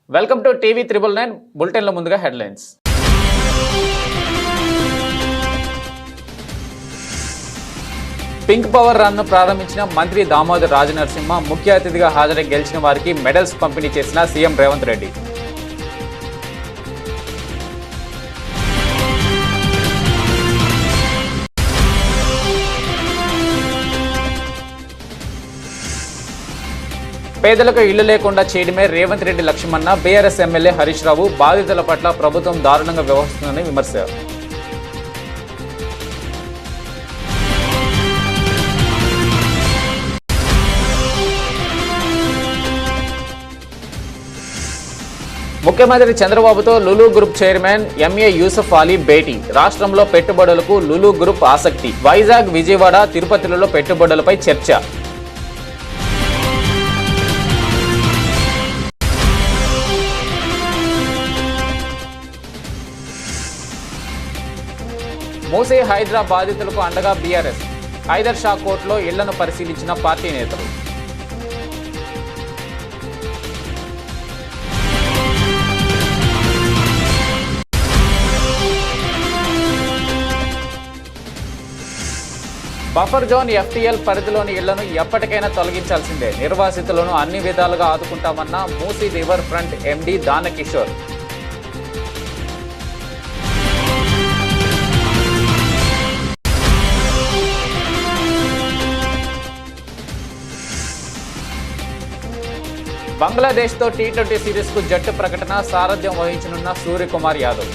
Welcome to TV 999 బులెటిన్ల ముందుగా headlines. Pink power run ప్రారంభించిన మంత్రి దామోదర్ రాజనరసింహ ముఖ్య అతిథిగా హాజరై గెలిచిన వారికి మెడల్స్ పంపిణీ చేసిన సీఎం రేవంత్ రెడ్డి. పేదలకు ఇళ్లు లేకుండా చేయడమే రేవంత్ రెడ్డి లక్ష్యమన్న బీఆర్ఎస్ ఎమ్మెల్యే హరీష్ రావు. బాధితుల పట్ల ప్రభుత్వం దారుణంగా వ్యవహరిస్తుందని విమర్శ. ముఖ్యమంత్రి చంద్రబాబుతో లులు గ్రూప్ చైర్మన్ ఎంఏ యూసఫ్ అలీ భేటీ. రాష్ట్రంలో పెట్టుబడులకు లులు గ్రూప్ ఆసక్తి. వైజాగ్, విజయవాడ, తిరుపతిలలో పెట్టుబడులపై చర్చ. మూసీ హైడ్రా బాధితులకు అండగా బీఆర్ఎస్. హైదర్ షా కోర్టులో ఇళ్లను పరిశీలించిన పార్టీ నేతలు. బఫర్ జోన్ ఎఫ్టీఎల్ పరిధిలోని ఇళ్లను ఎప్పటికైనా తొలగించాల్సిందే. నిర్వాసితులను అన్ని విధాలుగా ఆదుకుంటామన్న Musi river front MD Danakishore. బంగ్లాదేశ్తో టీ20 సిరీస్కు జట్టు ప్రకటన. సారథ్యం వహించనున్న సూర్యకుమార్ యాదవ్.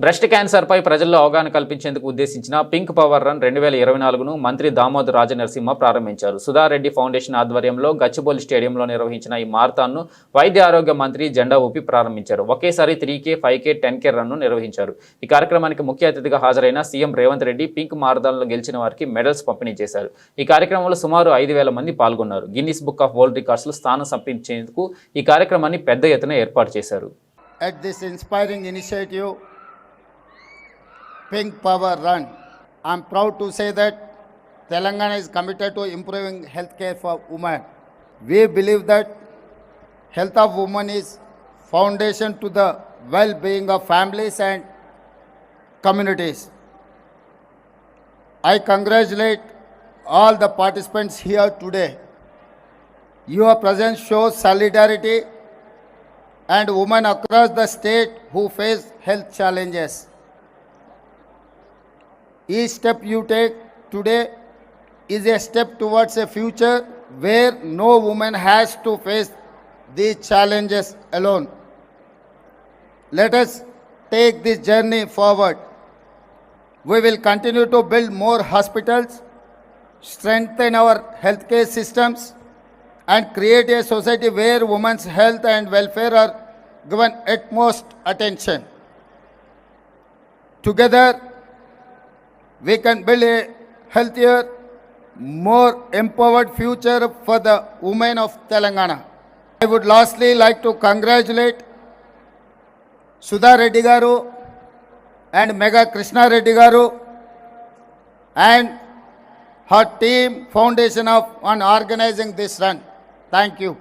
బ్రెస్ట్ క్యాన్సర్పై ప్రజల్లో అవగాహన కల్పించేందుకు ఉద్దేశించిన పింక్ పవర్ రన్ 2024ను మంత్రి దామోదర్ రాజనరసింహ ప్రారంభించారు. సుధారెడ్డి ఫౌండేషన్ ఆధ్వర్యంలో గచ్చిబౌలి స్టేడియంలో నిర్వహించిన ఈ మారథాన్ను వైద్య ఆరోగ్య మంత్రి జెండా ఊపి ప్రారంభించారు. ఒకేసారి 3K, 5K, 10K రన్ను నిర్వహించారు. ఈ కార్యక్రమానికి ముఖ్య అతిథిగా హాజరైన సీఎం రేవంత్ రెడ్డి పింక్ మారథాన్లో గెలిచిన వారికి మెడల్స్ పంపిణీ చేశారు. ఈ కార్యక్రమంలో సుమారు 5,000 మంది పాల్గొన్నారు. గిన్నిస్ బుక్ ఆఫ్ వరల్డ్ రికార్డ్స్లో స్థానం సంపాదించేందుకు ఈ కార్యక్రమాన్ని పెద్ద ఎత్తున ఏర్పాటు చేశారు. Pink Power Run. I am proud to say that Telangana is committed to improving healthcare for women. We believe that health of women is foundation to the well-being of families and communities. I congratulate all the participants here today. Your presence shows solidarity and women across the state who face health challenges. Each step you take today is a step towards a future where no woman has to face these challenges alone. Let us take this journey forward. We will continue to build more hospitals, strengthen our healthcare systems, and create a society where women's health and welfare are given utmost attention. Together, we can build a healthier, more empowered future for the women of Telangana. I would lastly like to congratulate Sudha Reddy Garu and Mega Krishna Reddy Garu and her team foundation on organizing this run. Thank you.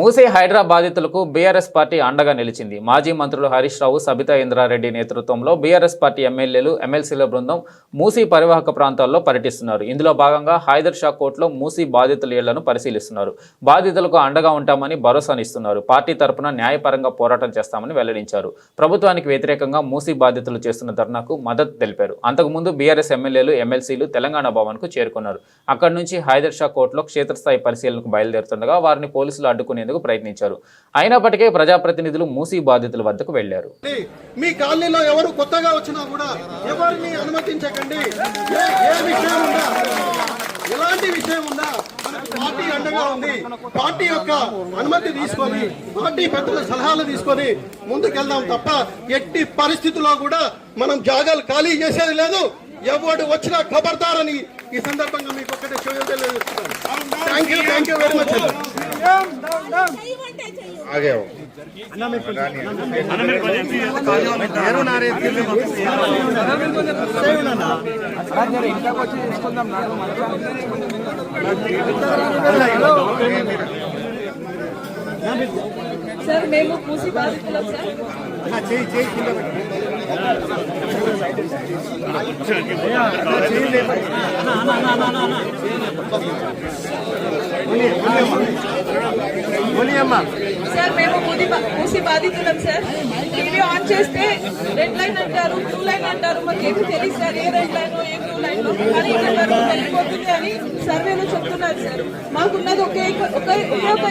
Musi Hydraa బాధితులకు BRS party అండగా నిలిచింది. మాజీ మంత్రులు హరీష్ రావు, సబితా ఇంద్రారెడ్డి నేతృత్వంలో BRS party ఎమ్మెల్యేలు, ఎమ్మెల్సీల బృందం మూసీ పరివాహక ప్రాంతాల్లో పర్యటిస్తున్నారు. ఇందులో భాగంగా హైదర్ షా కోర్టులో మూసీ బాధితుల ఇళ్లను పరిశీలిస్తున్నారు. బాధితులకు అండగా ఉంటామని భరోసానిస్తున్నారు. పార్టీ తరపున న్యాయపరంగా పోరాటం చేస్తామని వెల్లడించారు. ప్రభుత్వానికి వ్యతిరేకంగా మూసీ బాధితులు చేస్తున్న ధర్నాకు మద్దతు తెలిపారు. అంతకుముందు బీఆర్ఎస్ ఎమ్మెల్యేలు, ఎమ్మెల్సీలు తెలంగాణ భవన్కు చేరుకున్నారు. అక్కడి నుంచి హైదర్ షా కోర్టులో క్షేత్రస్థాయి పరిశీలనకు బయలుదేరుతుండగా వారిని పోలీసులు అడ్డుకుని ప్రయత్నించారు. అయినప్పటికీ ప్రజాప్రతినిధులు మూసీ బాధితుల వద్దకు వెళ్లారు. మీ కాలనీలో ఎవరు కొత్తగా వచ్చినా కూడా ఎవరిని అనుమతించకండి. ఎలాంటి విషయం ఉన్నా పార్టీ అండగా ఉంది. పార్టీ యొక్క అనుమతి తీసుకొని, పార్టీ పెద్దల సలహాలు తీసుకొని ముందుకెళ్దాం తప్ప ఎట్టి పరిస్థితుల్లో కూడా మనం జాగాలు ఖాళీ చేసేది లేదు. ఎవడు వచ్చినా ఖబర్దారని ఈ సందర్భంగా మీకు ఒకటే thank you very much. Sir మేము మూసి బాధితులం సార్. సార్ మేము మూసి బాధితులం సార్. టీవీ ఆన్ చేస్తే రెడ్ లైన్ అంటారు, బ్లూ లైన్ అంటారు, మాకు ఏమి తెలియదు సార్ ఏ రెడ్ లైన్ ఏ బ్లూ లైన్ కానీ ఇక్కడ వరకు వెళ్ళిపోతుంది అని సర్వేలో చెప్తున్నారు సార్. మాకున్నది ఒక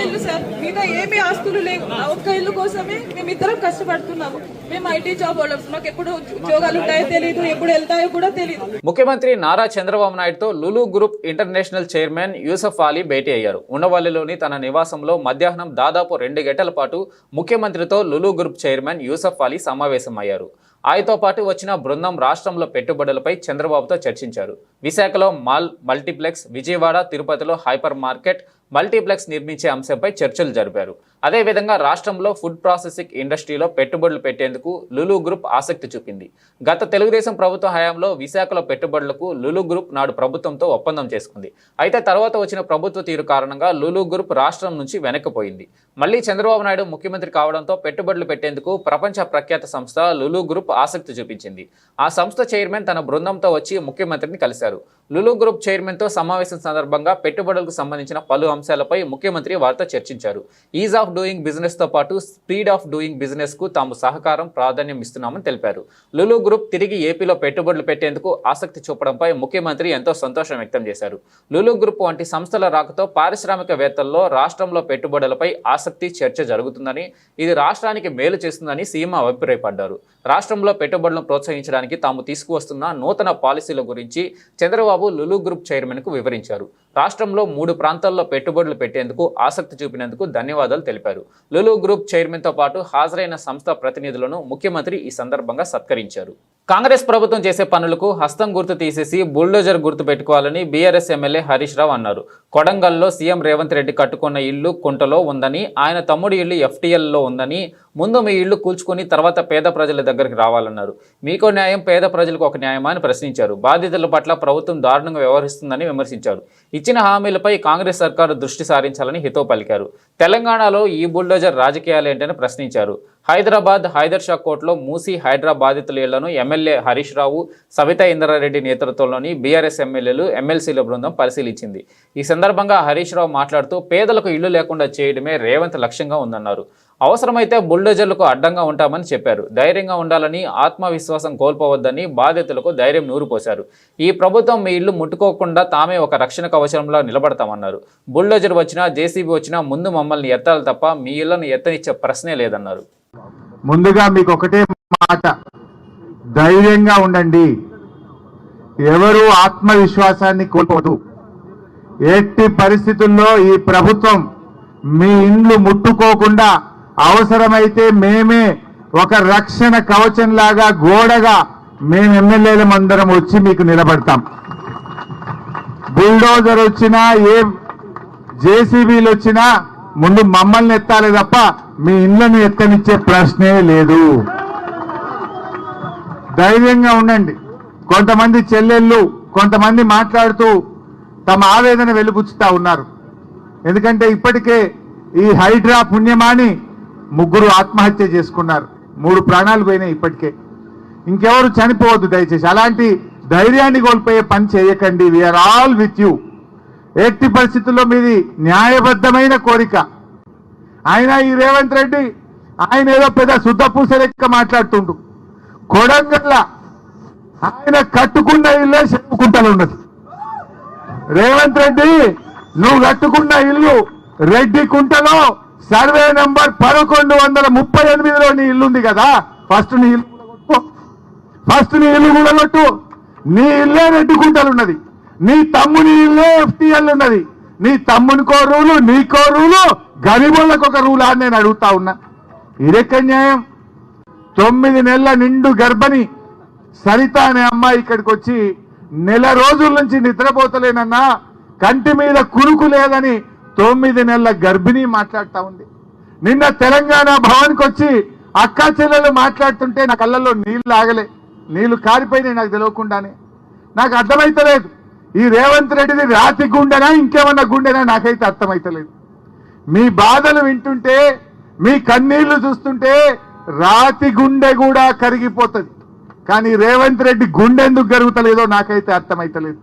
ఇల్లు సార్, మీద ఏమి ఆస్తులు లేవు. ఒక్క ఇల్లు కోసమే మేమిద్దరం కష్టపడుతున్నాము. మేము ఐటీ జాబ్ వాళ్ళం, మాకు ఎప్పుడు ఉద్యోగాలు ఉంటాయో తెలియదు, ఎప్పుడు వెళ్తాయో కూడా తెలియదు. ముఖ్యమంత్రి నారా చంద్రబాబు నాయుడుతో Lulu group international chairman Yusuff Ali భేటీ అయ్యారు. ఉండవల్లిలోని తన నివాసంలో మధ్యాహ్నం దాదాపు 2 గంటల పాటు ముఖ్యమంత్రితో లులు గ్రూప్ చైర్మన్ యూసఫ్ అలీ సమావేశమయ్యారు. ఆయనతో పాటు వచ్చిన బృందం రాష్ట్రంలో పెట్టుబడులపై చంద్రబాబుతో చర్చించారు. విశాఖలో మాల్ మల్టీప్లెక్స్, విజయవాడ, తిరుపతిలో హైపర్ మార్కెట్ మల్టీప్లెక్స్ నిర్మించే అంశంపై చర్చలు జరిపారు. అదేవిధంగా రాష్ట్రంలో ఫుడ్ ప్రాసెసింగ్ ఇండస్ట్రీలో పెట్టుబడులు పెట్టేందుకు లులు గ్రూప్ ఆసక్తి చూపింది. గత తెలుగుదేశం ప్రభుత్వ హయాంలో విశాఖలో పెట్టుబడులకు లులు గ్రూప్ నాడు ప్రభుత్వంతో ఒప్పందం చేసుకుంది. అయితే తర్వాత వచ్చిన ప్రభుత్వ తీరు కారణంగా లులు గ్రూప్ రాష్ట్రం నుంచి వెనక్కిపోయింది. మళ్లీ చంద్రబాబు నాయుడు ముఖ్యమంత్రి కావడంతో పెట్టుబడులు పెట్టేందుకు ప్రపంచ ప్రఖ్యాత సంస్థ లులు గ్రూప్ ఆసక్తి చూపించింది. ఆ సంస్థ చైర్మన్ తన బృందంతో వచ్చి ముఖ్యమంత్రిని కలిశారు. లులు గ్రూప్ చైర్మన్తో సమావేశం సందర్భంగా పెట్టుబడులకు సంబంధించిన పలు అంశాలపై ముఖ్యమంత్రి వారితో చర్చించారు. ఈజ్ ఆఫ్ డూయింగ్ బిజినెస్ తో పాటు స్పీడ్ ఆఫ్ డూయింగ్ బిజినెస్ కు తాము సహకారం ప్రాధాన్యం ఇస్తున్నామని తెలిపారు. లులు గ్రూప్ తిరిగి ఏపీలో పెట్టుబడులు పెట్టేందుకు ఆసక్తి చూపడంపై ముఖ్యమంత్రి ఎంతో సంతోషం వ్యక్తం చేశారు. లులు గ్రూప్ వంటి సంస్థల రాకతో పారిశ్రామికవేత్తల్లో రాష్ట్రంలో పెట్టుబడులపై ఆసక్తి చర్చ జరుగుతుందని, ఇది రాష్ట్రానికి మేలు చేస్తుందని సీఎం అభిప్రాయపడ్డారు. రాష్ట్రంలో పెట్టుబడులను ప్రోత్సహించడానికి తాము తీసుకువస్తున్న నూతన పాలసీల గురించి చంద్రబాబు లులు గ్రూప్ చైర్మన్ కు వివరించారు. రాష్ట్రంలో 3 ప్రాంతాల్లో పెట్టుబడులు పెట్టేందుకు ఆసక్తి చూపినందుకు ధన్యవాదాలు తెలిపారు. లులు గ్రూప్ చైర్మన్ తో పాటు హాజరైన సంస్థ ప్రతినిధులను ముఖ్యమంత్రి ఈ సందర్భంగా సత్కరించారు. కాంగ్రెస్ ప్రభుత్వం చేసే పనులకు హస్తం గుర్తు తీసేసి బుల్డోజర్ గుర్తు పెట్టుకోవాలని బీఆర్ఎస్ ఎమ్మెల్యే హరీష్ రావు అన్నారు. కొడంగల్లో సీఎం రేవంత్ రెడ్డి కట్టుకున్న ఇల్లు కుంటలో ఉందని, ఆయన తమ్ముడి ఇల్లు FTLలో ఉందని, ముందు మీ ఇల్లు కూల్చుకొని తర్వాత పేద ప్రజల దగ్గరికి రావాలన్నారు. మీకో న్యాయం, పేద ప్రజలకు ఒక న్యాయమా అని ప్రశ్నించారు. బాధితుల పట్ల ప్రభుత్వం దారుణంగా వ్యవహరిస్తుందని విమర్శించారు. ఇచ్చిన హామీలపై కాంగ్రెస్ సర్కారు దృష్టి సారించాలని హితవు పలికారు. తెలంగాణలో ఈ బుల్డోజర్ రాజకీయాలేంటని ప్రశ్నించారు. హైదరాబాద్ హైదర్ షా కోర్టులో మూసి హైడ్రా బాధితుల ఇళ్లను ఎమ్మెల్యే హరీష్ రావు, సబితా ఇంద్రారెడ్డి నేతృత్వంలోని బీఆర్ఎస్ ఎమ్మెల్యేలు, ఎమ్మెల్సీల బృందం పరిశీలించింది. ఈ సందర్భంగా హరీష్ రావు మాట్లాడుతూ పేదలకు ఇళ్లు లేకుండా చేయడమే రేవంత్ లక్ష్యంగా ఉందన్నారు. అవసరమైతే బుల్డోజర్లకు అడ్డంగా ఉంటామని చెప్పారు. ధైర్యంగా ఉండాలని, ఆత్మవిశ్వాసం కోల్పోవద్దని బాధితులకు ధైర్యం నూరిపోశారు. ఈ ప్రభుత్వం మీ ఇల్లు ముట్టుకోకుండా తామే ఒక రక్షణ కవచంలో నిలబడతామన్నారు. బుల్డోజర్ వచ్చినా, జేసీబీ వచ్చినా ముందు మమ్మల్ని ఎత్తాలి తప్ప మీ ఇళ్లను ఎత్తనిచ్చే ప్రశ్నే లేదన్నారు. ముందుగా మీకు ఒకటే మాట, ధైర్యంగా ఉండండి. ఎవరు ఆత్మవిశ్వాసాన్ని కోల్పోదు. ఎట్టి పరిస్థితుల్లో ఈ ప్రభుత్వం మీ ఇండ్లు ముట్టుకోకుండా అవసరమైతే మేమే ఒక రక్షణ కవచంలాగా, గోడగా మేము ఎమ్మెల్యేలం అందరం వచ్చి మీకు నిలబడతాం. బుల్డోజర్ వచ్చినా, ఏ జేసీబీలు వచ్చినా ముందు మమ్మల్ని ఎత్తాలి తప్ప మీ ఇళ్లను ఎత్తనిచ్చే ప్రశ్నే లేదు. ధైర్యంగా ఉండండి. కొంతమంది చెల్లెళ్ళు కొంతమంది మాట్లాడుతూ తమ ఆవేదన వెలుబుచ్చుతా ఉన్నారు. ఎందుకంటే ఇప్పటికే ఈ హైడ్రా పుణ్యమాని 3 ఆత్మహత్య చేసుకున్నారు. 3 ప్రాణాలు పోయినాయి ఇప్పటికే. ఇంకెవరు చనిపోవద్దు దయచేసి. అలాంటి ధైర్యాన్ని కోల్పోయే పని చేయకండి. We are all with you. ఎట్టి పరిస్థితుల్లో మీది న్యాయబద్ధమైన కోరిక. ఆయన ఈ రేవంత్ రెడ్డి ఆయన ఏదో పెద్ద శుద్ధపూస లెక్క మాట్లాడుతుండు. కొడంగల్ల ఆయన కట్టుకున్న ఇల్లే చెప్పుకుంటూ ఉన్నది. రేవంత్ రెడ్డి నువ్వు కట్టుకున్న ఇల్లు రెడ్డి కుంటలో సర్వే నంబర్ 1138లో నీ ఇల్లుంది కదా. ఫస్ట్ నీ ఇల్లు కూడగొట్టు. నీ ఇల్లే రెడ్డి కుంటలు ఉన్నది. నీ తమ్ముని ఇల్లే FTL ఉన్నది. నీ తమ్మునికో రూలు, నీకో రూలు, గరీబులకు ఒక రూల్ అని నేను అడుగుతా ఉన్నా. ఇదెక్క న్యాయం? 9 నెలల నిండు గర్భిణి సరిత అనే అమ్మాయి ఇక్కడికి వచ్చి నెల రోజుల నుంచి నిద్రపోతలేనన్నా, కంటి మీద కురుకు లేదని 9 నెలల గర్భిణి మాట్లాడుతా ఉంది. నిన్న తెలంగాణ భవన్కి వచ్చి అక్కా చెల్లెలు మాట్లాడుతుంటే నా కళ్ళల్లో నీళ్లు ఆగలే, నీళ్లు కారిపోయినాయి నాకు తెలియకుండానే. నాకు అర్థమైతలేదు ఈ రేవంత్ రెడ్డిది రాతి గుండెనా ఇంకేమన్నా గుండెనా నాకైతే అర్థమైతలేదు. మీ బాధలు వింటుంటే, మీ కన్నీళ్లు చూస్తుంటే రాతి గుండె కూడా కరిగిపోతుంది. కానీ రేవంత్ రెడ్డి గుండె ఎందుకు కరుగుతలేదో నాకైతే అర్థమైతలేదు.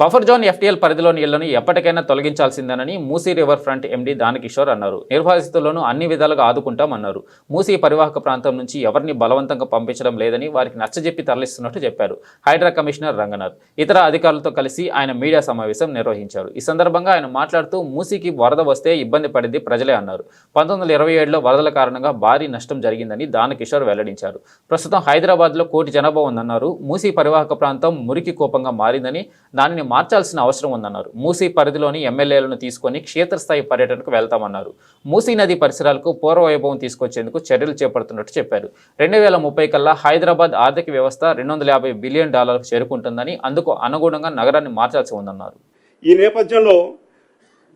బఫర్ జోన్ ఎఫ్టీఎల్ పరిధిలోని ఇళ్లను ఎప్పటికైనా తొలగించాల్సిందేనని Musi river front MD Danakishore అన్నారు. నిర్వాసితులను అన్ని విధాలుగా ఆదుకుంటామన్నారు. మూసీ పరివాహక ప్రాంతం నుంచి ఎవరిని బలవంతంగా పంపించడం లేదని, వారికి నచ్చజెప్పి తరలిస్తున్నట్టు చెప్పారు. హైడ్రా కమిషనర్ రంగనాథ్ ఇతర అధికారులతో కలిసి ఆయన మీడియా సమావేశం నిర్వహించారు. ఈ సందర్భంగా ఆయన మాట్లాడుతూ మూసీకి వరద వస్తే ఇబ్బంది పడింది ప్రజలే అన్నారు. 1927లో వరదల కారణంగా భారీ నష్టం జరిగిందని దానకిషోర్ వెల్లడించారు. ప్రస్తుతం హైదరాబాద్లో 1 కోటి జనాభా ఉందన్నారు. మూసీ పరివాహక ప్రాంతం మురికి కూపంగా మారిందని, దానిని మార్చాల్సిన అవసరం ఉందన్నారు. మూసీ పరిధిలోని ఎమ్మెల్యేలను తీసుకొని క్షేత్రస్థాయి పర్యటనకు వెళ్తామన్నారు. మూసీ నది పరిసరాలకు పూర్వవైభవం తీసుకొచ్చేందుకు చర్యలు చేపడుతున్నట్టు చెప్పారు. 2030 కల్లా హైదరాబాద్ ఆర్థిక వ్యవస్థ $250 బిలియన్ చేరుకుంటుందని, అందుకు అనుగుణంగా నగరాన్ని మార్చాల్సి ఉందన్నారు. ఈ నేపథ్యంలో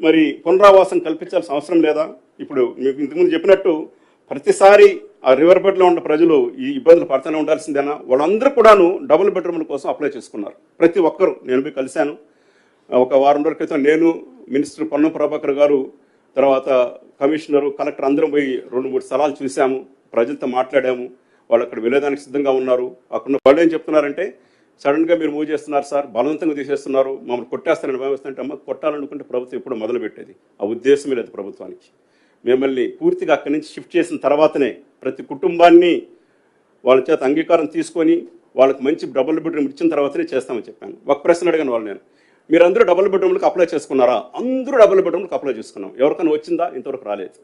మరి పునరావాసం కల్పించాల్సిన అవసరం లేదా? ఇప్పుడు మీకు ఇంతకుముందు చెప్పినట్టు ప్రతిసారి ఆ రివర్ బెడ్లో ఉన్న ప్రజలు ఈ ఇబ్బందులు పడుతూనే ఉండాల్సిందేనా? వాళ్ళందరూ కూడాను డబుల్ బెడ్రూమ్ల కోసం అప్లై చేసుకున్నారు. ప్రతి ఒక్కరు. నేను పోయి కలిశాను. ఒక వారం రోజుల క్రితం నేను, మినిస్టర్ పొన్నం ప్రభాకర్ గారు, తర్వాత కమిషనరు, కలెక్టర్ అందరం పోయి 2-3 స్థలాలు చూసాము. ప్రజలతో మాట్లాడాము. వాళ్ళు అక్కడ వెళ్ళేదానికి సిద్ధంగా ఉన్నారు. అక్కడ వాళ్ళు ఏం చెప్తున్నారంటే, సడన్గా మీరు మూవ్ చేస్తున్నారు సార్, బలవంతంగా తీసేస్తున్నారు, మమ్మల్ని కొట్టేస్తారని భయమేస్తుంటే, అమ్మ కొట్టాలనుకుంటే ప్రభుత్వం ఇప్పుడు మొదలు పెట్టేది. ఆ ఉద్దేశమే లేదు ప్రభుత్వానికి. మిమ్మల్ని పూర్తిగా అక్కడి నుంచి షిఫ్ట్ చేసిన తర్వాతనే ప్రతి కుటుంబాన్ని వాళ్ళ చేత అంగీకారం తీసుకొని వాళ్ళకి మంచి డబుల్ బెడ్రూమ్ ఇచ్చిన తర్వాతనే చేస్తామని చెప్పాను. ఒక ప్రశ్న అడిగాను వాళ్ళు, నేను మీరందరూ డబుల్ బెడ్రూమ్లకు అప్లై చేసుకున్నారా? అందరూ డబుల్ బెడ్రూమ్లకు అప్లై చేసుకున్నాం. ఎవరికైనా వచ్చిందా? ఇంతవరకు రాలేదు.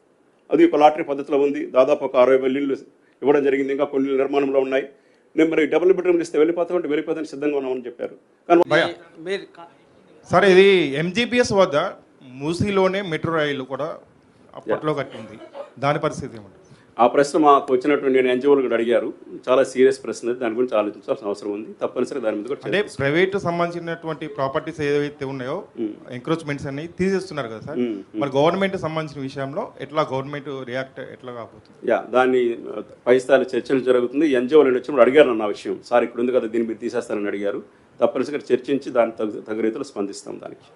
అది ఒక లాటరీ పద్ధతిలో ఉంది. దాదాపు ఒక 60,000 ఇళ్ళు ఇవ్వడం జరిగింది. ఇంకా కొన్ని నిర్మాణంలో ఉన్నాయి. నేను మరి డబుల్ బెడ్రూమ్లు ఇస్తే వెళ్ళిపోతామని సిద్ధంగా ఉన్నామని చెప్పారు. కానీ సార్, ఇది ఎంజీపీఎస్ వద్ద మూసీలోనే మెట్రో రైలు కూడా అప్పట్లో కట్టింది. దాని పరిస్థితి ఏమంటారు? ఆ ప్రశ్న మాకు వచ్చినటువంటి నేను ఎన్జిఓలు కూడా అడిగారు. చాలా సీరియస్ ప్రశ్న. దాని గురించి ఆలోచించాల్సిన అవసరం ఉంది. తప్పనిసరిగా దాని మీద కూడా అంటే ప్రైవేట్ సంబంధించినటువంటి ప్రాపర్టీస్ ఏదైతే ఉన్నాయో ఎంక్రోచ్మెంట్స్ అన్ని తీసేస్తున్నారు కదా సార్. మరి గవర్నమెంట్ సంబంధించిన విషయంలో ఎట్లా గవర్నమెంట్ రియాక్ట్ ఎట్లా కాబోతుంది? దాన్ని పై స్థాయి చర్చలు జరుగుతుంది. ఎన్జిఓలు వచ్చినప్పుడు అడిగారు అన్న విషయం. సార్ ఇక్కడ ఉంది కదా, దీన్ని మీరు తీసేస్తారని అడిగారు. తప్పనిసరిగా చర్చించి దాని తగు రీతిలో స్పందిస్తాం దానికి.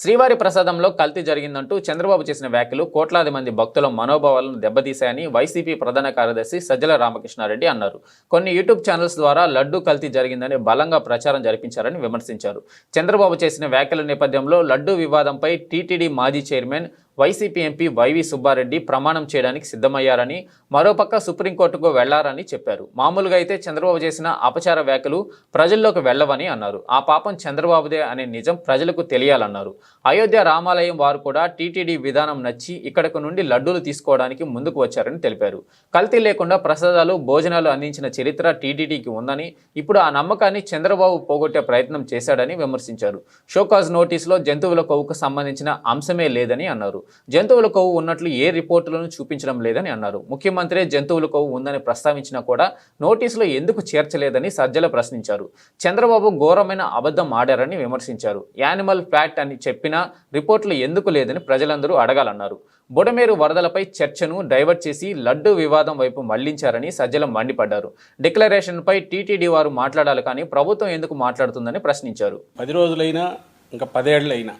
శ్రీవారి ప్రసాదంలో కల్తీ జరిగిందంటూ చంద్రబాబు చేసిన వ్యాఖ్యలు కోట్లాది మంది భక్తుల మనోభావాలను దెబ్బతీశాయని వైసీపీ ప్రధాన కార్యదర్శి సజ్జల రామకృష్ణారెడ్డి అన్నారు. కొన్ని యూట్యూబ్ ఛానల్స్ ద్వారా లడ్డూ కల్తీ జరిగిందని బలంగా ప్రచారం జరిపించారని విమర్శించారు. చంద్రబాబు చేసిన వ్యాఖ్యల నేపథ్యంలో లడ్డూ వివాదంపై టీటీడీ మాజీ chairman YCP MP YV Subba Reddy ప్రమాణం చేయడానికి సిద్ధమయ్యారని, మరోపక్క సుప్రీంకోర్టుకు వెళ్లారని చెప్పారు. మామూలుగా అయితే చంద్రబాబు చేసిన అపచార వ్యాఖ్యలు ప్రజల్లోకి వెళ్లవని అన్నారు. ఆ పాపం చంద్రబాబుదే అనే నిజం ప్రజలకు తెలియాలన్నారు. అయోధ్య రామాలయం వారు కూడా టీటీడీ విధానం నచ్చి ఇక్కడకు నుండి లడ్డూలు తీసుకోవడానికి ముందుకు వచ్చారని తెలిపారు. కల్తీ లేకుండా ప్రసాదాలు, భోజనాలు అందించిన చరిత్ర టీటీడీకి ఉందని, ఇప్పుడు ఆ నమ్మకాన్ని చంద్రబాబు పోగొట్టే ప్రయత్నం చేశాడని విమర్శించారు. షోకాజ్ నోటీసులో జంతువుల కొవ్వుకు సంబంధించిన అంశమే లేదని అన్నారు. జంతువుల కొవ్వు ఉన్నట్లు ఏ రిపోర్టులను చూపించడం లేదని అన్నారు. ముఖ్యమంత్రి జంతువుల కొవ్వు ఉందని ప్రస్తావించినా కూడా నోటీసులో ఎందుకు చేర్చలేదని సజ్జల ప్రశ్నించారు. చంద్రబాబు ఘోరమైన అబద్ధం ఆడారని విమర్శించారు. యానిమల్ ఫ్యాట్ అని చెప్పినా రిపోర్టులు ఎందుకు లేదని ప్రజలందరూ అడగాలన్నారు. బుడమేరు వరదలపై చర్చను డైవర్ట్ చేసి లడ్డూ వివాదం వైపు మళ్లించారని సజ్జల మండిపడ్డారు. డిక్లరేషన్పై టీటీడీ వారు మాట్లాడాలి కానీ ప్రభుత్వం ఎందుకు మాట్లాడుతుందని ప్రశ్నించారు. 10 రోజులైనా ఇంకా 10 ఏళ్ళైనా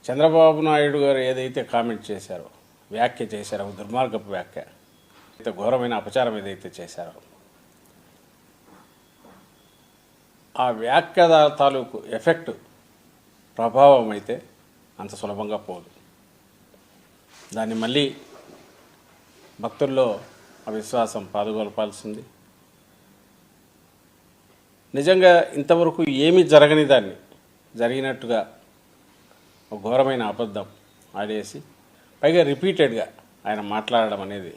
చంద్రబాబు నాయుడు గారు ఏదైతే కామెంట్ చేశారో, వ్యాఖ్య చేశారో, దుర్మార్గపు వ్యాఖ్య, ఘోరమైన అపచారం ఏదైతే చేశారో, ఆ వ్యాఖ్య తాలూకు ఎఫెక్ట్, ప్రభావం అయితే అంత సులభంగా పోదు. దాన్ని మళ్ళీ భక్తుల్లో ఆ విశ్వాసం పాదుగొల్పాల్సింది. నిజంగా ఇంతవరకు ఏమీ జరగని దాన్ని జరిగినట్టుగా ఒక ఘోరమైన అబద్ధం ఆడేసి పైగా రిపీటెడ్గా ఆయన మాట్లాడడం అనేది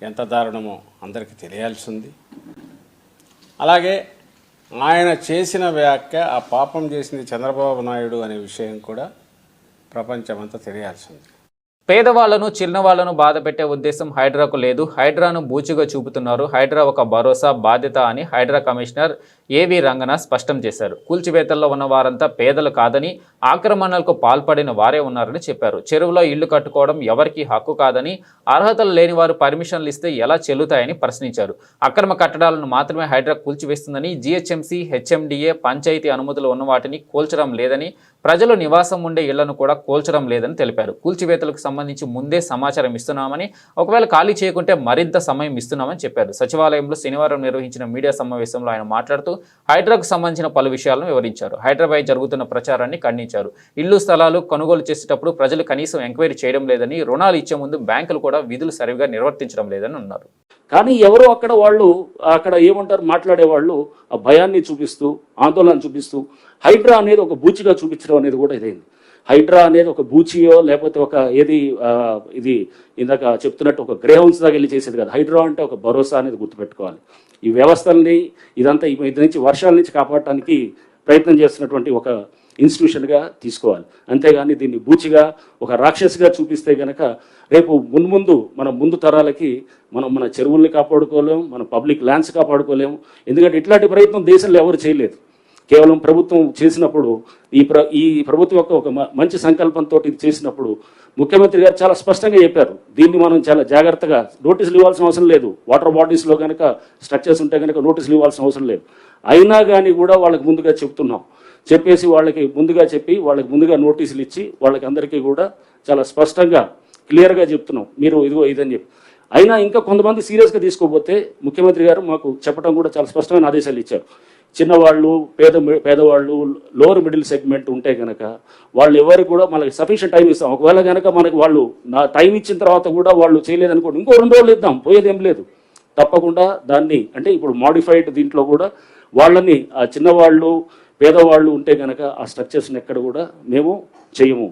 ఎంత దారుణమో అందరికీ తెలియాల్సింది. అలాగే ఆయన చేసిన వ్యాఖ్య, ఆ పాపం చేసింది చంద్రబాబు నాయుడు అనే విషయం కూడా ప్రపంచమంతా తెలియాల్సింది. పేదవాళ్లను చిన్నవాళ్లను బాధ పెట్టే ఉద్దేశం హైడ్రాకు లేదు. హైడ్రాను బూచిగా చూపుతున్నారు. హైడ్రా ఒక భరోసా, బాధ్యత అని హైడ్రా కమిషనర్ ఏవి రంగనాథ్ స్పష్టం చేశారు. కూల్చివేతల్లో ఉన్న వారంతా పేదలు కాదని, ఆక్రమణలకు పాల్పడిన వారే ఉన్నారని చెప్పారు. చెరువులో ఇళ్లు కట్టుకోవడం ఎవరికీ హక్కు కాదని, అర్హతలు లేని వారు పర్మిషన్లు ఇస్తే ఎలా చెల్లుతాయని ప్రశ్నించారు. అక్రమ కట్టడాలను మాత్రమే హైడ్రా కూల్చివేస్తుందని, జీహెచ్ఎంసీ, హెచ్ఎండిఏ, పంచాయతీ అనుమతులు ఉన్న వాటిని కూల్చడం లేదని, ప్రజలు నివాసం ఉండే ఇళ్లను కూడా కూల్చడం లేదని తెలిపారు. కూల్చివేతలకు సంబంధించి ముందే సమాచారం ఇస్తున్నామని, ఒకవేళ ఖాళీ చేయకుంటే మరింత సమయం ఇస్తున్నామని చెప్పారు. సచివాలయంలో శనివారం నిర్వహించిన మీడియా సమావేశంలో ఆయన మాట్లాడుతూ హైడ్రాకు సంబంధించిన పలు విషయాలను వివరించారు. హైడ్రాపై జరుగుతున్న ప్రచారాన్ని ఖండించారు. ఇళ్లు స్థలాలు కొనుగోలు చేసేటప్పుడు ప్రజలు కనీసం ఎంక్వైరీ చేయడం లేదని, రుణాలు ఇచ్చే ముందు బ్యాంకులు కూడా విధులు సరిగ్గా నిర్వర్తించడం లేదని అన్నారు. కానీ ఎవరో అక్కడ ఏమంటారు మాట్లాడేవాళ్ళు ఆ భయాన్ని చూపిస్తూ, ఆందోళన చూపిస్తూ హైడ్రా అనేది ఒక బూచిగా చూపించడం అనేది కూడా ఇదైంది. హైడ్రా అనేది ఒక బూచియో లేకపోతే ఒక ఇది ఇందాక చెప్తున్నట్టు ఒక గ్రే హౌన్స్ దాకా వెళ్ళి చేసేది కాదు. హైడ్రా అంటే ఒక భరోసా అనేది గుర్తుపెట్టుకోవాలి. ఈ వ్యవస్థల్ని ఇదంతా ఇది నుంచి వర్షాల నుంచి కాపాడటానికి ప్రయత్నం చేస్తున్నటువంటి ఒక ఇన్స్టిట్యూషన్గా తీసుకోవాలి. అంతేగాని దీన్ని బూచిగా ఒక రాక్షసిగా చూపిస్తే కనుక రేపు ముందు తరాలకి మన చెరువుల్ని కాపాడుకోలేము, మన పబ్లిక్ ల్యాండ్స్ కాపాడుకోలేము. ఎందుకంటే ఇట్లాంటి ప్రయత్నం దేశంలో ఎవరు చేయలేదు. కేవలం ప్రభుత్వం చేసినప్పుడు ఈ ప్రభుత్వం యొక్క ఒక మంచి సంకల్పంతో ఇది చేసినప్పుడు ముఖ్యమంత్రి గారు చాలా స్పష్టంగా చెప్పారు. దీన్ని మనం చాలా జాగ్రత్తగా నోటీసులు ఇవ్వాల్సిన అవసరం లేదు. వాటర్ బాడీస్లో కనుక స్ట్రక్చర్స్ ఉంటే కనుక నోటీసులు ఇవ్వాల్సిన అవసరం లేదు. అయినా కానీ కూడా వాళ్ళకి ముందుగా చెప్తున్నాం. చెప్పేసి వాళ్ళకి ముందుగా నోటీసులు ఇచ్చి వాళ్ళకి అందరికీ కూడా చాలా స్పష్టంగా క్లియర్గా చెప్తున్నాం, మీరు ఇదిగో ఇదని చెప్పి. అయినా ఇంకా కొంతమంది సీరియస్గా తీసుకోకపోతే ముఖ్యమంత్రి గారు మాకు చెప్పడం కూడా చాలా స్పష్టమైన ఆదేశాలు ఇచ్చారు. చిన్నవాళ్ళు, పేదవాళ్ళు, లోవర్ మిడిల్ సెగ్మెంట్ ఉంటే కనుక వాళ్ళు ఎవరికి కూడా మనకి సఫిషియెంట్ టైం ఇస్తాం. ఒకవేళ కనుక మనకి వాళ్ళు టైం ఇచ్చిన తర్వాత కూడా వాళ్ళు చేయలేదనుకోండి, ఇంకో 2 రోజులు ఇద్దాం, పోయేదేం లేదు. తప్పకుండా దాన్ని అంటే ఇప్పుడు మాడిఫైడ్ దీంట్లో కూడా వాళ్ళని ఆ చిన్నవాళ్ళు, పేదవాళ్ళు ఉంటే కనుక ఆ స్ట్రక్చర్స్ని ఎక్కడ కూడా మేము చేయము.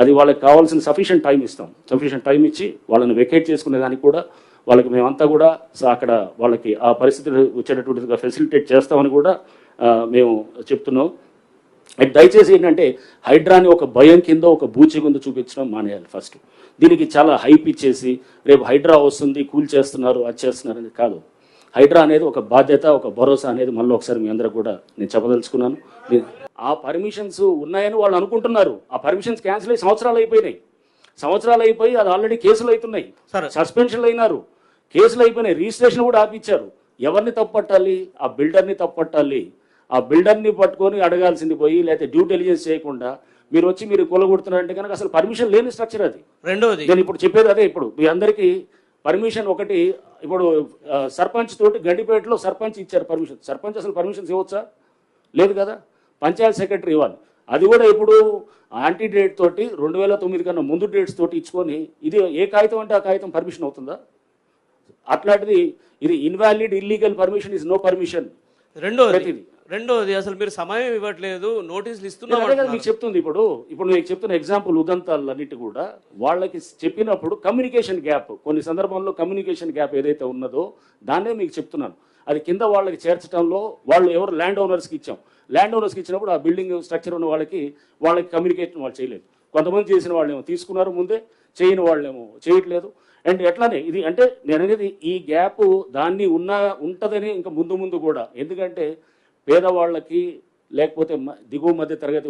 అది వాళ్ళకి కావాల్సిన సఫిషియెంట్ టైం ఇస్తాం. సఫిషియెంట్ టైం ఇచ్చి వాళ్ళని వెకేట్ చేసుకునే దానికి కూడా వాళ్ళకి మేమంతా కూడా అక్కడ వాళ్ళకి ఆ పరిస్థితులు వచ్చేటటువంటిగా ఫెసిలిటేట్ చేస్తామని కూడా మేము చెప్తున్నాం. దయచేసి ఏంటంటే హైడ్రాని ఒక భయం కింద, ఒక బూచి కింద చూపించడం మానేయాలి. ఫస్ట్ దీనికి చాలా హైప్ ఇచ్చేసి రేపు హైడ్రా వస్తుంది, కూల్ చేస్తున్నారు, అది చేస్తున్నారు అనేది కాదు. హైడ్రా అనేది ఒక బాధ్యత, ఒక భరోసా అనేది మళ్ళీ ఒకసారి మీ అందరూ కూడా నేను చెప్పదలుచుకున్నాను. ఆ పర్మిషన్స్ ఉన్నాయని వాళ్ళు అనుకుంటున్నారు. ఆ పర్మిషన్స్ క్యాన్సిల్ అయ్యి సంవత్సరాలు అయిపోయి అది ఆల్రెడీ కేసులు అవుతున్నాయి, సస్పెన్షన్లు అయినారు, కేసులు అయిపోయినాయి, రిజిస్ట్రేషన్ కూడా ఆపిచ్చారు. ఎవరిని తప్పట్టాలి? ఆ బిల్డర్ని తప్పట్టాలి. ఆ బిల్డర్ని పట్టుకొని అడగాల్సింది పోయి, లేకపోతే డ్యూ డెలిజెన్స్ చేయకుండా మీరు కొలగొడుతున్నారంటే కనుక అసలు పర్మిషన్ లేని స్ట్రక్చర్ అది. రెండోది నేను ఇప్పుడు చెప్పేది అదే. ఇప్పుడు మీ అందరికీ పర్మిషన్ ఒకటి, ఇప్పుడు సర్పంచ్ తోటి గండిపేటలో సర్పంచ్ ఇచ్చారు పర్మిషన్. సర్పంచ్ అసలు పర్మిషన్స్ ఇవ్వచ్చా? లేదు కదా. పంచాయత్ సెక్రటరీ ఇవ్వాలి. అది కూడా ఇప్పుడు యాంటీ డేట్ తోటి 2009 కన్నా ముందు డేట్స్ తోటి ఇచ్చుకొని ఇది ఏ కాగితం అంటే ఆ కాగితం పర్మిషన్ అవుతుందా? అట్లాంటిది ఇది invalid, illegal permission is no permission. రెండోది అసలు మీరు సమయం ఇవ్వట్లేదు, నోటీసులు ఇస్తున్నారు. మీకు చెప్తుంది ఇప్పుడు మీకు చెప్తున్న ఎగ్జాంపుల్ ఉదంతాలన్నిటి కూడా వాళ్ళకి చెప్పినప్పుడు కమ్యూనికేషన్ గ్యాప్, కొన్ని సందర్భంలో కమ్యూనికేషన్ గ్యాప్ ఏదైతే ఉన్నదో దాన్నే మీకు చెప్తున్నాను. అది కింద వాళ్ళకి చేర్చడంలో వాళ్ళు ఎవరు ల్యాండ్ ఓనర్స్కి ఇచ్చాం. ల్యాండ్ ఓనర్స్కి ఇచ్చినప్పుడు ఆ బిల్డింగ్ స్ట్రక్చర్ ఉన్న వాళ్ళకి కమ్యూనికేషన్ వాళ్ళు చేయలేదు. కొంతమంది చేసిన వాళ్ళేమో తీసుకున్నారు ముందే, చేయని వాళ్ళేమో చేయట్లేదు. అండ్ ఎట్లానే ఇది అంటే నేను అనేది ఈ గ్యాప్ దాన్ని ఉంటుందని ఇంకా ముందు కూడా, ఎందుకంటే పేదవాళ్ళకి లేకపోతే దిగువ మధ్య తరగతి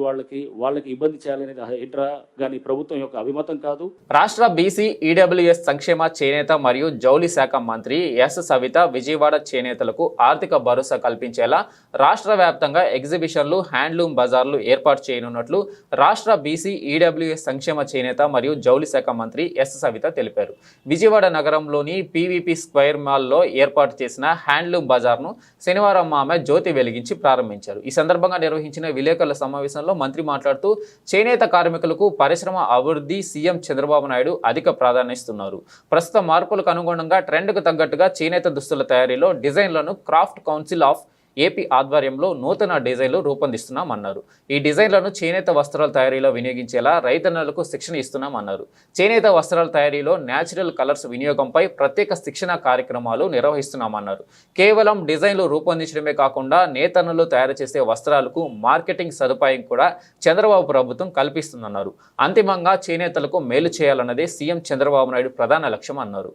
వాళ్ళకి ఇబ్బంది చేయాలనేది హైడ్రా కానీ ప్రభుత్వం యొక్క అభిమతం కాదు. రాష్ట్ర బీసీ ఈడబ్ల్యూఎస్ సంక్షేమ చేనేత మరియు జౌళి శాఖ మంత్రి ఎస్ సవిత విజయవాడ చేనేతలకు ఆర్థిక భరోసా కల్పించేలా రాష్ట్ర వ్యాప్తంగా ఎగ్జిబిషన్లు, హ్యాండ్లూమ్ బజార్లు ఏర్పాటు చేయనున్నట్లు రాష్ట్ర బీసీ ఈడబ్ల్యూఎస్ సంక్షేమ చేనేత మరియు జౌళి శాఖ మంత్రి ఎస్ సవిత తెలిపారు. విజయవాడ నగరంలోని పీవీపీ స్క్వేర్ మాల్లో ఏర్పాటు చేసిన హ్యాండ్లూమ్ బజార్ను శనివారం ఆమె జ్యోతి వెలిగించి ప్రారంభించారు. ఈ సందర్భంగా నిర్వహించిన విలేకరుల సమావేశంలో మంత్రి మాట్లాడుతూ చేనేత కార్మికులకు పరిశ్రమ అభివృద్ధి సీఎం చంద్రబాబు నాయుడు అధిక ప్రాధాన్యమిస్తున్నారు. ప్రస్తుత మార్పులకు అనుగుణంగా ట్రెండ్కు తగ్గట్టుగా చేనేత దుస్తుల తయారీలో డిజైన్లను క్రాఫ్ట్ కౌన్సిల్ ఆఫ్ ఏపీ ఆధ్వర్యంలో నూతన డిజైన్లు రూపొందిస్తున్నామన్నారు. ఈ డిజైన్లను చేనేత వస్త్రాల తయారీలో వినియోగించేలా రైతన్నలకు శిక్షణ ఇస్తున్నామన్నారు. చేనేత వస్త్రాల తయారీలో న్యాచురల్ కలర్స్ వినియోగంపై ప్రత్యేక శిక్షణ కార్యక్రమాలు నిర్వహిస్తున్నామన్నారు. కేవలం డిజైన్లు రూపొందించడమే కాకుండా నేతన్నలు తయారు చేసే వస్త్రాలకు మార్కెటింగ్ సదుపాయం కూడా చంద్రబాబు ప్రభుత్వం కల్పిస్తుందన్నారు. అంతిమంగా చేనేతలకు మేలు చేయాలన్నదే సీఎం చంద్రబాబు నాయుడు ప్రధాన లక్ష్యం అన్నారు.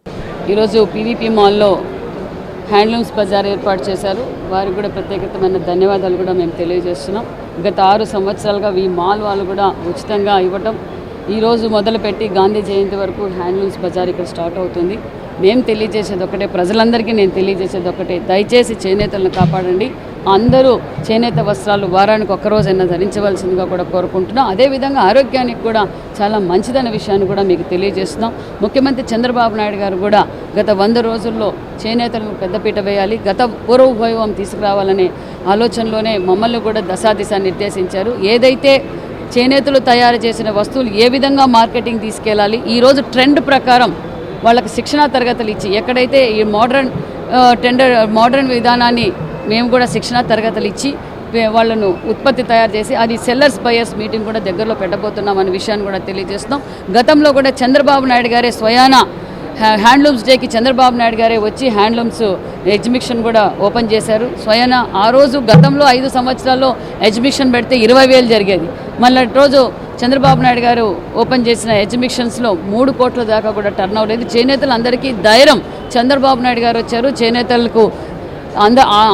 ఈరోజు పీవీపీ మాల్లో హ్యాండ్లూమ్స్ బజార్ ఏర్పాటు చేశారు. వారికి కూడా ప్రత్యేకమైన ధన్యవాదాలు కూడా మేము తెలియజేస్తున్నాం. గత 6 సంవత్సరాలుగా ఈ మాల్ వాళ్ళు కూడా ఉచితంగా ఇవ్వటం, ఈరోజు మొదలుపెట్టి గాంధీ జయంతి వరకు హ్యాండ్లూమ్స్ బజార్ ఇక్కడ స్టార్ట్ అవుతుంది. మేము తెలియజేసేది ఒకటే, ప్రజలందరికీ నేను తెలియజేసేది ఒకటే, దయచేసి చేనేతలను కాపాడండి. అందరూ చేనేత వస్త్రాలు వారానికి ఒక్కరోజైనా ధరించవలసిందిగా కూడా కోరుకుంటున్నాం. అదేవిధంగా ఆరోగ్యానికి కూడా చాలా మంచిదన్న విషయాన్ని కూడా మీకు తెలియజేస్తున్నాం. ముఖ్యమంత్రి చంద్రబాబు నాయుడు గారు కూడా గత 100 రోజుల్లో చేనేతలకు పెద్దపీట వేయాలి, గత పూర్వ వైభవం తీసుకురావాలనే ఆలోచనలోనే మమ్మల్ని కూడా దశాదిశ నిర్దేశించారు. ఏదైతే చేనేతలు తయారు చేసిన వస్తువులు ఏ విధంగా మార్కెటింగ్ తీసుకెళ్ళాలి, ఈరోజు ట్రెండ్ ప్రకారం వాళ్ళకి శిక్షణా తరగతులు ఇచ్చి, ఎక్కడైతే ఈ మోడర్న్ విధానాన్ని మేము కూడా శిక్షణా తరగతులు ఇచ్చి వాళ్ళను ఉత్పత్తి తయారు చేసి అది సెల్లర్స్ బయర్స్ మీటింగ్ కూడా దగ్గరలో పెట్టబోతున్నాం అనే విషయాన్ని కూడా తెలియజేస్తున్నాం. గతంలో కూడా చంద్రబాబు నాయుడు గారే స్వయాన హ్యాండ్లూమ్స్ డేకి చంద్రబాబు నాయుడు గారే వచ్చి హ్యాండ్లూమ్స్ ఎగ్జిబిషన్ కూడా ఓపెన్ చేశారు. స్వయాన ఆ రోజు గతంలో 5 సంవత్సరాల్లో ఎగ్జిబిషన్ పెడితే 20,000 జరిగేది. మళ్ళీ రోజు చంద్రబాబు నాయుడు గారు ఓపెన్ చేసిన ఎగ్జిబిషన్స్లో 3 కోట్ల దాకా కూడా టర్న్ అవ్వలేదు. చేనేతలందరికీ ధైర్యం, చంద్రబాబు నాయుడు గారు వచ్చారు, చేనేతలకు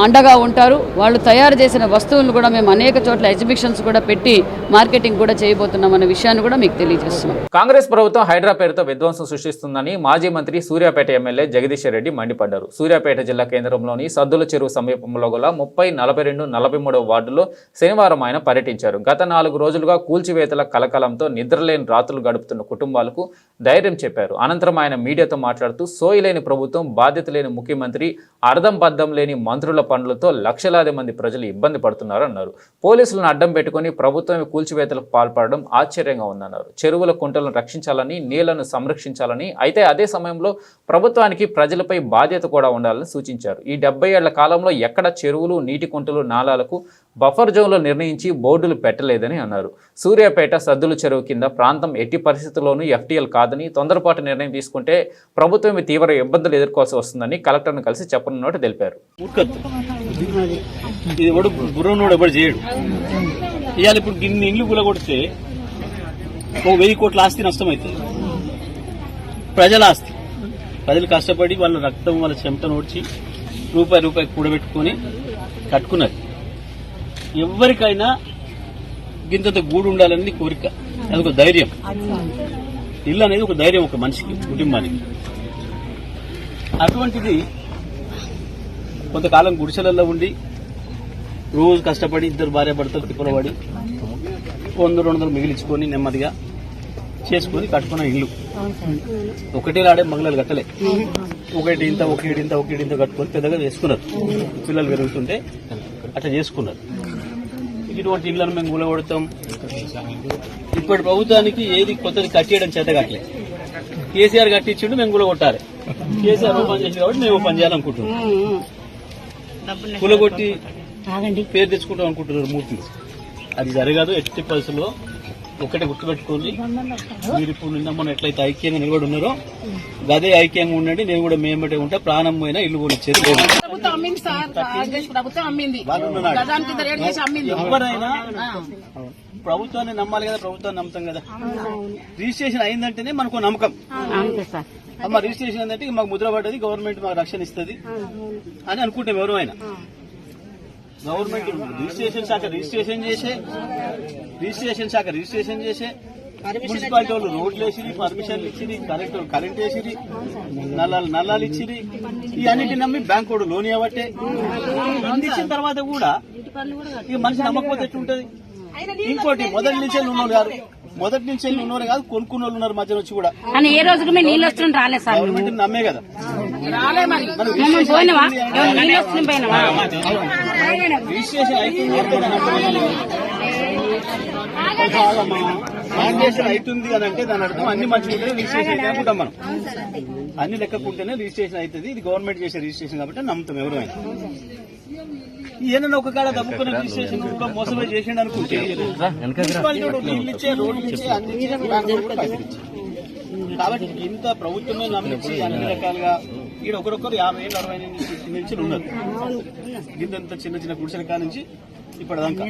అండగా ఉంటారు. వాళ్ళు తయారు చేసిన వస్తువులను కూడా మేము అనేక చోట్ల ఎగ్జిబిషన్స్ కూడా పెట్టి మార్కెటింగ్ కూడా చేయబోతున్నాం అనే విషయాన్ని కూడా మీకు తెలియజేస్తున్నాం. కాంగ్రెస్ ప్రభుత్వం హైడ్రా పేరుతో విధ్వంసం సృష్టిస్తుందని మాజీ మంత్రి సూర్యాపేట ఎమ్మెల్యే జగదీశ్వర్ రెడ్డి మండిపడ్డారు. సూర్యాపేట జిల్లా కేంద్రంలోని సద్దుల చెరువు సమీపంలో గల 30, 42, 43 వార్డుల్లో శనివారం ఆయన పర్యటించారు. గత 4 రోజులుగా కూల్చివేతల కలకలంతో నిద్రలేని రాత్రులు గడుపుతున్న కుటుంబాలకు ధైర్యం చెప్పారు. అనంతరం ఆయన మీడియాతో మాట్లాడుతూ సోయిలేని ప్రభుత్వం, బాధ్యత లేని ముఖ్యమంత్రి, అర్థం పద్ధం లేని మంత్రుల పనులతో లక్షలాది మంది ప్రజలు ఇబ్బంది పడుతున్నారన్నారు. పోలీసులను అడ్డం పెట్టుకుని ప్రభుత్వం కూల్చివేతలకు పాల్పడడం ఆశ్చర్యంగా ఉందన్నారు. చెరువుల కుంటలను రక్షించాలని, నీళ్లను సంరక్షించాలని, అయితే అదే సమయంలో ప్రభుత్వానికి ప్రజలపై బాధ్యత కూడా ఉండాలని సూచించారు. ఈ 70 ఏళ్ల కాలంలో ఎక్కడ చెరువులు, నీటి కుంటలు, నాలాలకు బఫర్ జోన్లు నిర్ణయించి బోర్డులు పెట్టలేదని అన్నారు. సూర్యాపేట సద్దుల చెరువు కింద ప్రాంతం ఎట్టి పరిస్థితుల్లోనూ FTL కాదని, తొందరపాటు నిర్ణయం తీసుకుంటే ప్రభుత్వం తీవ్ర ఇబ్బందులు ఎదుర్కోవాల్సి వస్తుందని కలెక్టర్ను కలిసి చెప్పనున్నట్టు తెలిపారు. ఇది ఎవడు బుర్రనోడు ఎవడు చేయడు. ఇవాళ ఇప్పుడు ఇన్ని ఇండ్లు కూలగొడితే 1000 కోట్ల ఆస్తి నష్టమవుతుంది. ప్రజల ఆస్తి, ప్రజలు కష్టపడి వాళ్ళ రక్తం, వాళ్ళ చెమటను ఓడ్చి రూపాయి కూడబెట్టుకుని కట్టుకున్నారు. ఎవరికైనా గింతంత గూడు ఉండాలని కోరిక, అదొక ధైర్యం. ఇల్లు అనేది ఒక ధైర్యం ఒక మనిషికి, కుటుంబానికి. అటువంటిది కొంతకాలం గుడిసెలలో ఉండి రోజు కష్టపడి 2 భార్యాభర్తలు తిప్పలబడి 100-200 మిగిలించుకొని నెమ్మదిగా చేసుకుని కట్టుకున్న ఇల్లు. ఒకటే రాడే మగళలు కట్టలే, ఒకటింత కట్టుకొని పెద్దగా చేసుకున్నారు. పిల్లలు పెరుగుతుంటే అట్లా చేసుకున్నారు. ఇటువంటి ఇళ్లను మేము కూలగొడతాం. ఇప్పటి ప్రభుత్వానికి ఏది కొత్తది కట్టేయడం చేత కట్టలేదు. కేసీఆర్ కట్టించిండు, మేము కూలగొట్టాలి. కేసీఆర్ పని చేసి కాబట్టి మేము పని చేయాలనుకుంటున్నాం. కూలగొట్టి పేరు తెచ్చుకుంటాం అనుకుంటున్నారు మూర్తిని. అది జరగదు ఎట్టి పరిస్థితుల్లో. ఒక్కటే గుర్తుపెట్టుకోండి, మీరు ఇప్పుడు నిన్న మొన్న ఎట్లయితే ఐక్యంగా నిలబడి ఉన్నారో అదే ఐక్యంగా ఉండండి. నేను కూడా మేంబటే ఉంటా. ప్రాణం పోయినా ఇల్లు కూడా ఇచ్చేది లేదు. ఎవరైనా ప్రభుత్వాన్ని నమ్మాలి కదా, ప్రభుత్వాన్ని నమ్ముతాం కదా. రిజిస్ట్రేషన్ అయిందంటేనే మనకు నమ్మకం. అమ్మ రిజిస్ట్రేషన్ ఏంటంటే మాకు ముద్ర పడ్డది, గవర్నమెంట్ మాకు రక్షణ ఇస్తుంది అని అనుకుంటాం. ఎవరైనా గవర్నమెంట్ రిజిస్ట్రేషన్ శాఖ రిజిస్ట్రేషన్ చేసే మున్సిపాలిటీ వాళ్ళు రోడ్లు వేసిరి, పర్మిషన్లు ఇచ్చిరి, కరెంట్ వేసిరి, నల్లాలు ఇచ్చిరి. ఈ అన్నింటిని నమ్మి బ్యాంక్ కూడా లోన్ ఇవ్వబట్టే అందించిన తర్వాత కూడా ఇక మనిషి నమ్మకపోతే ఎట్లుంటది. ఇంకోటి మొదటి నుంచి ఉన్నోళ్ళు కాదు, కొనుక్కున్న వాళ్ళు ఉన్నారు మధ్యలో వచ్చి కూడా. ఏ రోజు నీళ్ళు వస్తుంది రాలేదు సార్, గవర్నమెంట్ నమ్మే కదా. రిజిస్ట్రేషన్ అవుతుంది అని అంటే దాని అర్థం అన్ని మంచిగా ఉంటే రిజిస్ట్రేషన్ అయితే అనుకుంటాం మనం. అన్ని లెక్కకుంటేనే రిజిస్ట్రేషన్ అవుతుంది. ఇది గవర్నమెంట్ చేసే రిజిస్ట్రేషన్ కాబట్టి నమ్ముతాం ఎవరైనా. ఏదైనా ఒక కాడ దమ్ముకున్న రిజిస్ట్రేషన్ కూడా మోసమే చేసిండు అనుకుంటే మున్సిపాలిటీ నీళ్ళు ఇచ్చే రోడ్లు ఇచ్చే అన్ని ఇచ్చే కాబట్టి ఇంత ప్రభుత్వమే నమ్మించి అన్ని రకాలుగా ఈడ ఒకరొకరు 50 ఏళ్ళు 60 ఏళ్ళు నుంచి ఉన్నారు. ఇంత చిన్న చిన్న గుడిసెల కాడ నుంచి ఇప్పటిదాకా.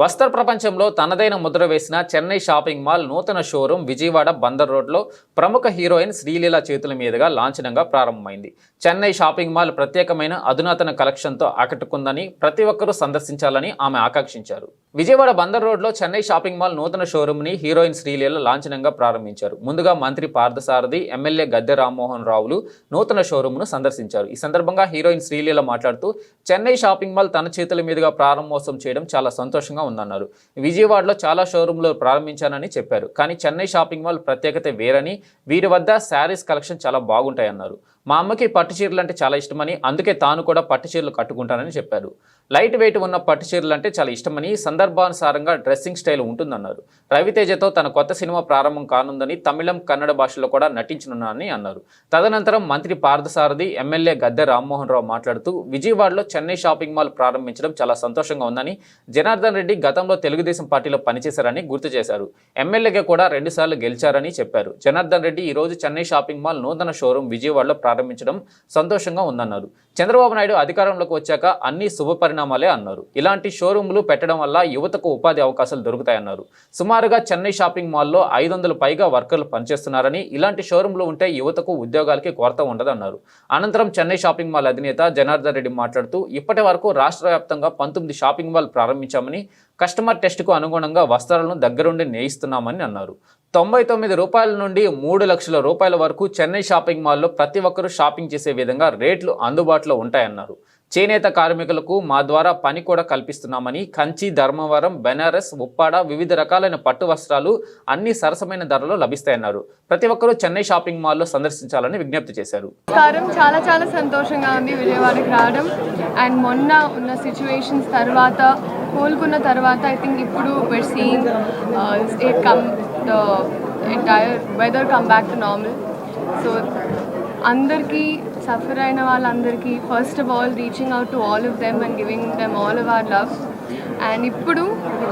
వస్త్ర ప్రపంచంలో తనదైన ముద్ర వేసిన చెన్నై షాపింగ్ మాల్ నూతన షోరూం విజయవాడ బందర్ రోడ్లో ప్రముఖ హీరోయిన్ శ్రీలీల చేతుల మీదుగా లాంఛనంగా ప్రారంభమైంది. చెన్నై షాపింగ్ మాల్ ప్రత్యేకమైన అధునాతన కలెక్షన్తో ఆకట్టుకుందని ప్రతి ఒక్కరూ సందర్శించాలని ఆమె ఆకాంక్షించారు. విజయవాడ బందర్ రోడ్లో చెన్నై షాపింగ్ మాల్ నూతన షోరూంని హీరోయిన్ శ్రీలీల లాంఛనంగా ప్రారంభించారు. ముందుగా మంత్రి పార్థసారథి, ఎమ్మెల్యే గద్దె రామ్మోహన్ రావులు నూతన షోరూంను సందర్శించారు. ఈ సందర్భంగా హీరోయిన్ శ్రీలీల మాట్లాడుతూ చెన్నై షాపింగ్ మాల్ తన చేతుల మీదుగా ప్రారంభోత్సవం చేయడం చాలా సంతోషంగా ఉందన్నారు. విజయవాడలో చాలా షోరూంలు ప్రారంభించానని చెప్పారు. కానీ చెన్నై షాపింగ్ మాల్ ప్రత్యేకత వేరని, వీరి వద్ద శారీస్ కలెక్షన్ చాలా బాగుంటాయన్నారు. మా అమ్మకి పట్టు చీరలు అంటే చాలా ఇష్టమని, అందుకే తాను కూడా పట్టు చీరలు కట్టుకుంటానని చెప్పారు. లైట్ వెయిట్ ఉన్న పట్టు చీరలు అంటే చాలా ఇష్టమని, సందర్భానుసారంగా డ్రెస్సింగ్ స్టైల్ ఉంటుందన్నారు. రవితేజతో తన కొత్త సినిమా ప్రారంభం కానుందని, తమిళం, కన్నడ భాషలో కూడా నటించనున్నానని అన్నారు. తదనంతరం మంత్రి పార్థసారథి, ఎమ్మెల్యే గద్దె రామ్మోహన్ రావు మాట్లాడుతూ విజయవాడలో చెన్నై షాపింగ్ మాల్ ప్రారంభించడం చాలా సంతోషంగా ఉందని, జనార్దన్ రెడ్డి గతంలో తెలుగుదేశం పార్టీలో పనిచేశారని గుర్తు చేశారు. ఎమ్మెల్యేగా కూడా 2 సార్లు గెలిచారని చెప్పారు. జనార్దన్ రెడ్డి ఈరోజు చెన్నై షాపింగ్ మాల్ నూతన షోరూం విజయవాడలో ప్రారంభించడం సంతోషంగా ఉందన్నారు. చంద్రబాబు నాయుడు అధికారంలోకి వచ్చాక అన్ని శుభ పరిణామాలే అన్నారు. ఇలాంటి షోరూంలు పెట్టడం వల్ల యువతకు ఉపాధి అవకాశాలు దొరుకుతాయన్నారు. సుమారుగా చెన్నై షాపింగ్ మాల్లో 500 పైగా వర్కర్లు పనిచేస్తున్నారని, ఇలాంటి షోరూంలు ఉంటే యువతకు ఉద్యోగాలకి కొరత ఉండదన్నారు. అనంతరం చెన్నై షాపింగ్ మాల్ అధినేత జనార్దన్ రెడ్డి మాట్లాడుతూ ఇప్పటి వరకు రాష్ట్ర వ్యాప్తంగా 19 షాపింగ్ మాల్ ప్రారంభించామని, కస్టమర్ టెస్ట్కు అనుగుణంగా వస్త్రాలను దగ్గరుండి నేయిస్తున్నామని అన్నారు. 99 రూపాయల నుండి 3 లక్షల రూపాయల వరకు చెన్నై షాపింగ్ మాల్లో ప్రతి ఒక్కరూ షాపింగ్ చేసే విధంగా రేట్లు అందుబాటులో ఉంటాయన్నారు. చేనేత కార్మికులకు మా ద్వారా పని కూడా కల్పిస్తున్నామని, కంచి, ధర్మవరం, బెనారస్, ఉప్పాడ వివిధ రకాలైన పట్టు వస్త్రాలు అన్ని సరసమైన ధరలో లభిస్తాయన్నారు. ప్రతి ఒక్కరూ చెన్నై షాపింగ్ మాల్లో సందర్శించాలని విజ్ఞప్తి చేశారు. చాలా చాలా సంతోషంగా ఉంది విజయవాడకి రావడం. అండ్ మొన్న ఉన్న సిచ్యువేషన్స్ తర్వాత, కోలుకున్న తర్వాత, ఐ థింక్ ఇప్పుడు we're seeing the entire weather come back to normal. So అందరికీ, సఫర్ అయిన వాళ్ళందరికీ first of all reaching out to all of them and giving them all of our love. And ఇప్పుడు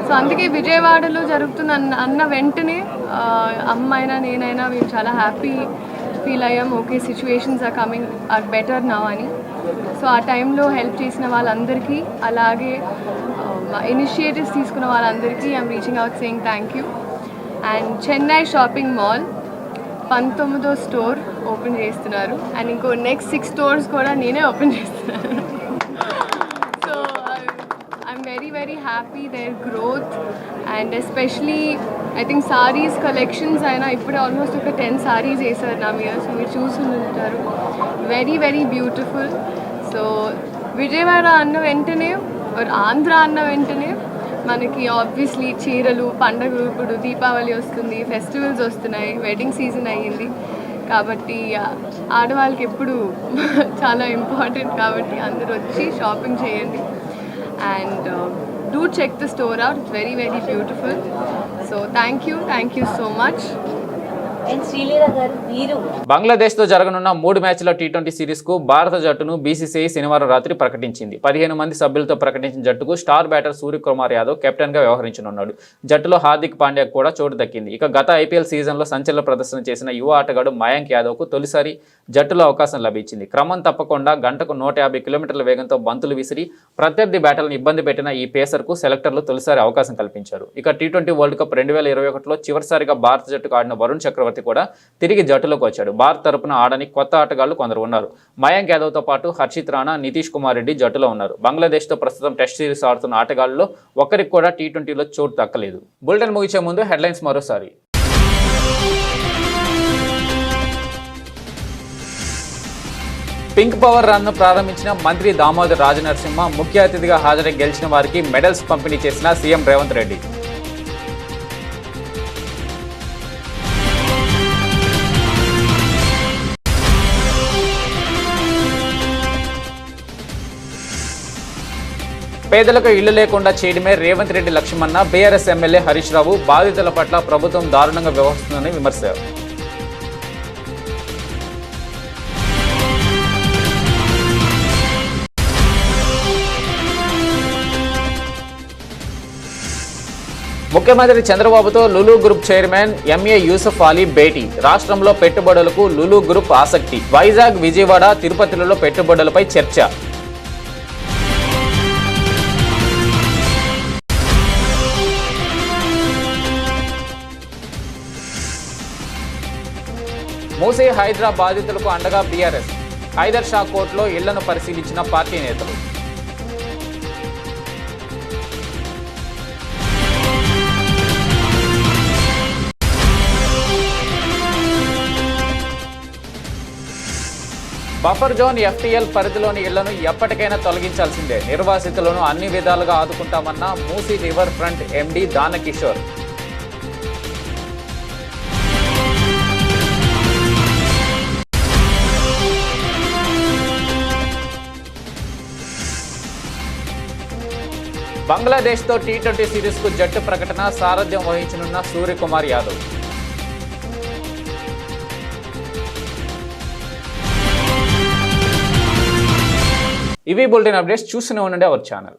so అందుకే విజయవాడలో జరుగుతున్న అన్న వెంటనే అమ్మైనా నేనైనా మేము చాలా హ్యాపీ ఫీల్ అయ్యాం. Okay, situations are better now అని. సో ఆ టైంలో హెల్ప్ చేసిన వాళ్ళందరికీ, అలాగే ఇనిషియేటివ్స్ తీసుకున్న వాళ్ళందరికీ I'm reaching out saying thank you. And Chennai shopping mall 19వ స్టోర్ ఓపెన్ చేస్తున్నారు. అండ్ ఇంకో నెక్స్ట్ 6 స్టోర్స్ కూడా నేనే ఓపెన్ చేస్తున్నాను. So I'm very very happy their growth. And especially I think saris collections అయినా ఇప్పుడే ఆల్మోస్ట్ ఒక 10 సారీస్ వేసారు నా మీద. సో మీరు చూస్తుంటారు, very very beautiful. So Vijayawada అన్న వెంటనే, ఆంధ్ర అన్న వెంటనే మనకి ఆబ్వియస్లీ చీరలు, పండగలు, ఇప్పుడు దీపావళి వస్తుంది, ఫెస్టివల్స్ వస్తున్నాయి, వెడ్డింగ్ సీజన్ అయ్యింది. కాబట్టి ఆడవాళ్ళకి ఎప్పుడు చాలా ఇంపార్టెంట్. కాబట్టి అందరూ వచ్చి షాపింగ్ చేయండి. And do check the store out, it's very very beautiful. So thank you so much. బంగ్లాదేశ్తో జరగనున్న 3 మ్యాచ్ల టీ20 సిరీస్కు భారత జట్టును బీసీసీఐ శనివారం రాత్రి ప్రకటించింది. 15 మంది సభ్యులతో ప్రకటించిన జట్టుకు స్టార్ బ్యాటర్ సూర్యకుమార్ యాదవ్ కెప్టెన్గా వ్యవహరించనున్నాడు. జట్టులో హార్దిక్ పాండ్యాకు కూడా చోటు దక్కింది. ఇక గత ఐపీఎల్ సీజన్లో సంచలన ప్రదర్శన చేసిన యువ ఆటగాడు మయాంక్ యాదవ్కు తొలిసారి జట్టులో అవకాశం లభించింది. క్రమం తప్పకుండా గంటకు 150 కిలోమీటర్ల వేగంతో బంతులు విసిరి ప్రత్యర్థి బ్యాటర్లను ఇబ్బంది పెట్టిన ఈ పేసర్కు సెలెక్టర్లు తొలిసారి అవకాశం కల్పించారు. ఇక టీ20 వరల్డ్ కప్ 2021లో చివరిసారిగా భారత జట్టుకు ఆడిన వరుణ్ చక్రవర్తి కూడా తిరిగి జట్టులోకి వచ్చాడు. భారత్ తరపున ఆడని కొత్త ఆటగాళ్లు కొందరు ఉన్నారు. మయాంక్ యాదవ్తో పాటు హర్షిత్ రాణా, నితీష్ కుమార్ రెడ్డి జట్టులో ఉన్నారు. బంగ్లాదేశ్తో ప్రస్తుతం టెస్ట్ సిరీస్ ఆడుతున్న ఆటగాళ్లలో ఒక్కరికి కూడా టీ20లో చోటు దక్కలేదు. బులెటిన్ ముగించే ముందు హెడ్లైన్స్ మరోసారి. పింక్ పవర్ రన్ ప్రారంభించిన మంత్రి దామోదర్ రాజనరసింహ ముఖ్య అతిథిగా హాజరై గెలిచిన వారికి మెడల్స్ పంపిణీ చేసిన సీఎం రేవంత్ రెడ్డి. పేదలకు ఇళ్లు లేకుండా చేయడమే రేవంత్ రెడ్డి లక్ష్యమన్న బీఆర్ఎస్ ఎమ్మెల్యే హరీష్ రావు. బాధితుల పట్ల ప్రభుత్వం దారుణంగా వ్యవహరిస్తుందని విమర్శ. ముఖ్యమంత్రి చంద్రబాబుతో Lulu group chairman MA Yusuf Ali భేటీ. రాష్ట్రంలో పెట్టుబడులకు లులు గ్రూప్ ఆసక్తి. వైజాగ్, విజయవాడ, తిరుపతిలలో పెట్టుబడులపై చర్చ. మూసీ హైడ్రా బాధితులకు అండగా బీఆర్ఎస్. హైదర్ షా కోర్టులో ఇళ్లను పరిశీలించిన పార్టీ నేతలు. బఫర్ జోన్ ఎఫ్టీఎల్ పరిధిలోని ఇళ్లను ఎప్పటికైనా తొలగించాల్సిందే. నిర్వాసితులను అన్ని విధాలుగా ఆదుకుంటామన్న Musi river front MD Danakishore. బంగ్లాదేశ్తో టీ20 సిరీస్కు జట్టు ప్రకటన. సారథ్యం వహించనున్న సూర్యకుమార్ యాదవ్. ఇవి బులెటిన్ అప్డేట్స్. చూస్తూనే ఉండండి అవర్ ఛానల్.